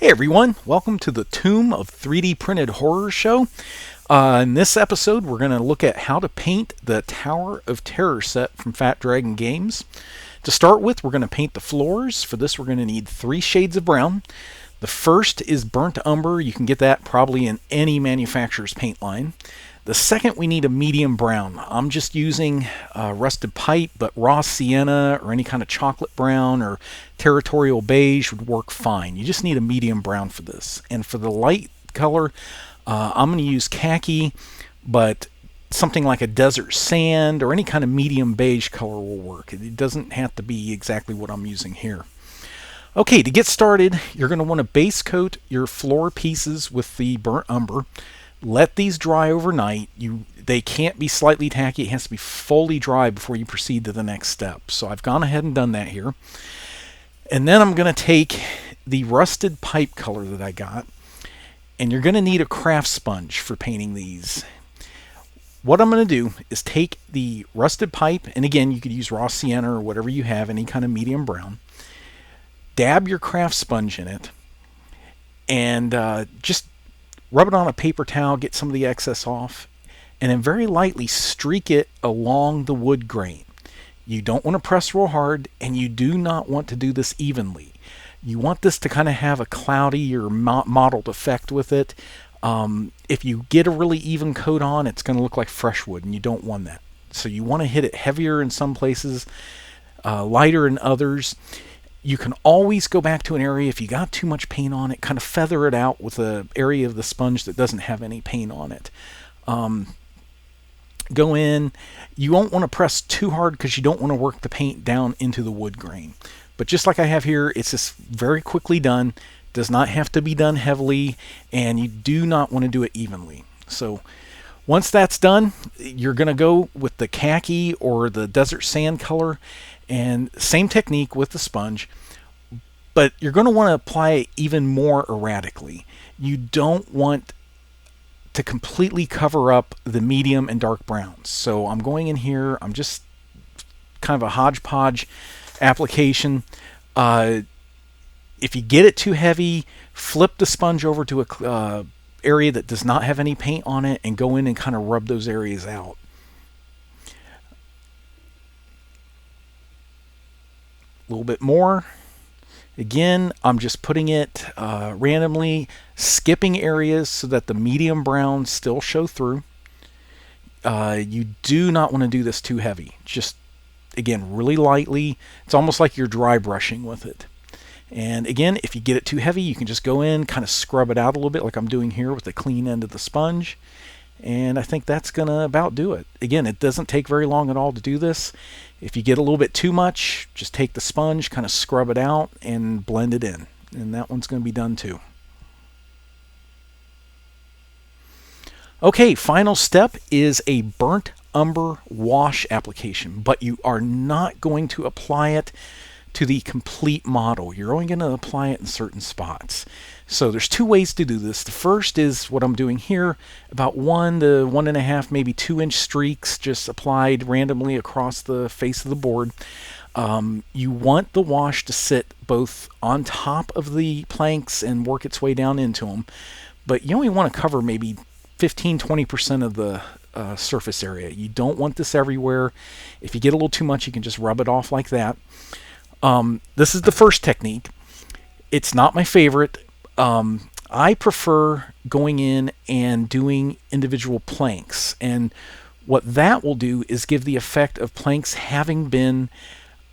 Hey everyone, welcome to the Tomb of 3D Printed Horror Show. In this episode, we're going to look at how to paint the Tower of Terror set from Fat Dragon Games. To start with, we're going to paint the floors. For this, we're going to need 3 shades of brown. The first is burnt umber. You can get that probably in any manufacturer's paint line. The second, we need a medium brown. I'm just using rusted pipe, but raw sienna or any kind of chocolate brown or territorial beige would work fine. You just need a medium brown for this. And for the light color, I'm going to use khaki, but something like a desert sand or any kind of medium beige color will work. It doesn't have to be exactly what I'm using here. Okay, to get started, you're going to want to base coat your floor pieces with the burnt umber. Let these dry overnight. They can't be slightly tacky. It has to be fully dry before you proceed to the next step. So I've gone ahead and done that here. And then I'm going to take the rusted pipe color that I got, and you're going to need a craft sponge for painting these. What I'm going to do is take the rusted pipe, and again, you could use raw sienna or whatever you have, any kind of medium brown. Dab your craft sponge in it, and just rub it on a paper towel, get some of the excess off, and then very lightly streak it along the wood grain. You don't want to press real hard, and you do not want to do this evenly. You want this to kind of have a cloudy or mottled effect with it. If you get a really even coat on, it's going to look like fresh wood, and you don't want that. So you want to hit it heavier in some places, lighter in others. You can always go back to an area if you got too much paint on it, kind of feather it out with an area of the sponge that doesn't have any paint on it. Go in. You won't want to press too hard because you don't want to work the paint down into the wood grain. But just like I have here, it's just very quickly done. Does not have to be done heavily, and you do not want to do it evenly. So once that's done, you're going to go with the khaki or the desert sand color, and same technique with the sponge, but you're going to want to apply it even more erratically. You don't want to completely cover up the medium and dark browns. So I'm going in here, I'm just kind of a hodgepodge application. If you get it too heavy, flip the sponge over to a area that does not have any paint on it and go in and kind of rub those areas out. A little bit more. Again, I'm just putting it randomly, skipping areas so that the medium browns still show through. You do not want to do this too heavy. Just, again, really lightly. It's almost like you're dry brushing with it. And again, if you get it too heavy, you can just go in, kind of scrub it out a little bit like I'm doing here with the clean end of the sponge. And I think that's going to about do it. Again, it doesn't take very long at all to do this. If you get a little bit too much, just take the sponge, kind of scrub it out, and blend it in. And that one's going to be done too. Okay, final step is a burnt umber wash application, but you are not going to apply it to the complete model. You're only going to apply it in certain spots. So there's 2 ways to do this. The first is what I'm doing here, about 1 to 1.5, maybe 2-inch streaks just applied randomly across the face of the board. You want the wash to sit both on top of the planks and work its way down into them, but you only want to cover maybe 15-20% of the surface area. You don't want this everywhere. If you get a little too much, you can just rub it off like that. This is the first technique. It's not my favorite. I prefer going in and doing individual planks, and what that will do is give the effect of planks having been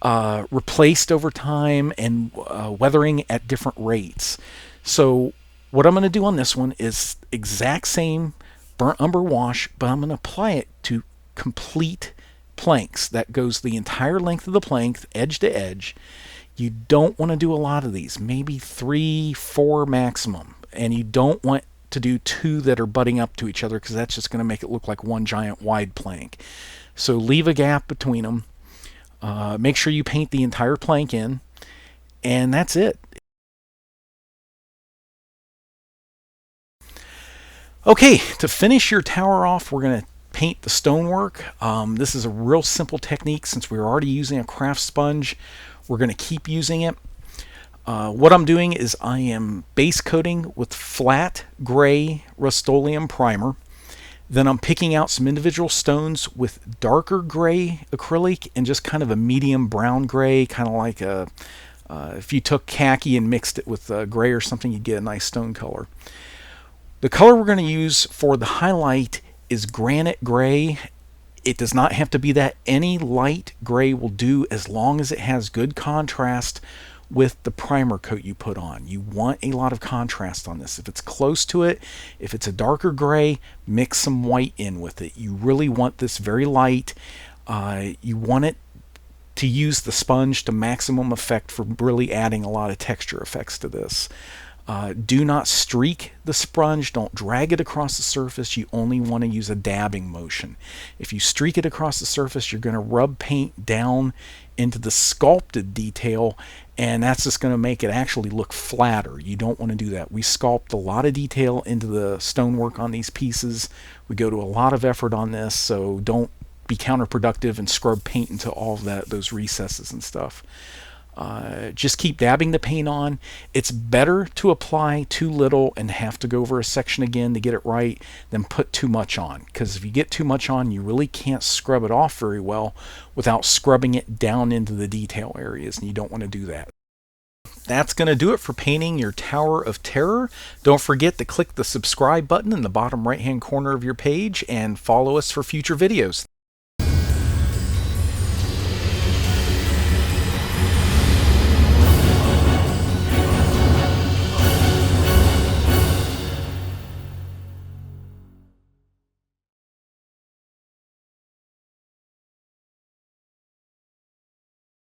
replaced over time and weathering at different rates. So what I'm going to do on this one is exact same burnt umber wash, but I'm going to apply it to complete planks. That goes the entire length of the plank, edge to edge. You don't want to do a lot of these, maybe 3, 4 maximum, and you don't want to do 2 that are butting up to each other because that's just going to make it look like one giant wide plank. So leave a gap between them. Make sure you paint the entire plank in, and that's it. Okay, to finish your tower off, we're going to paint the stonework. This is a real simple technique. Since we're already using a craft sponge, we're going to keep using it. What I'm doing is I am base coating with flat gray Rust-Oleum primer. Then I'm picking out some individual stones with darker gray acrylic and just kind of a medium brown gray, kind of like if you took khaki and mixed it with gray or something, you'd get a nice stone color. The color we're going to use for the highlight is granite gray. It does not have to be that. Any light gray will do as long as it has good contrast with the primer coat you put on. You want a lot of contrast on this. If it's close to it, if it's a darker gray, mix some white in with it. You really want this very light. You want it to use the sponge to maximum effect for really adding a lot of texture effects to this. Do not streak the sponge. Don't drag it across the surface. You only want to use a dabbing motion. If you streak it across the surface, you're going to rub paint down into the sculpted detail, and that's just going to make it actually look flatter. You don't want to do that. We sculpt a lot of detail into the stonework on these pieces. We go to a lot of effort on this, so don't be counterproductive and scrub paint into all of those recesses and stuff. Just keep dabbing the paint on. It's better to apply too little and have to go over a section again to get it right than put too much on, because if you get too much on, you really can't scrub it off very well without scrubbing it down into the detail areas, and you don't want to do that. That's going to do it for painting your Tower of Terror. Don't forget to click the subscribe button in the bottom right hand corner of your page and follow us for future videos.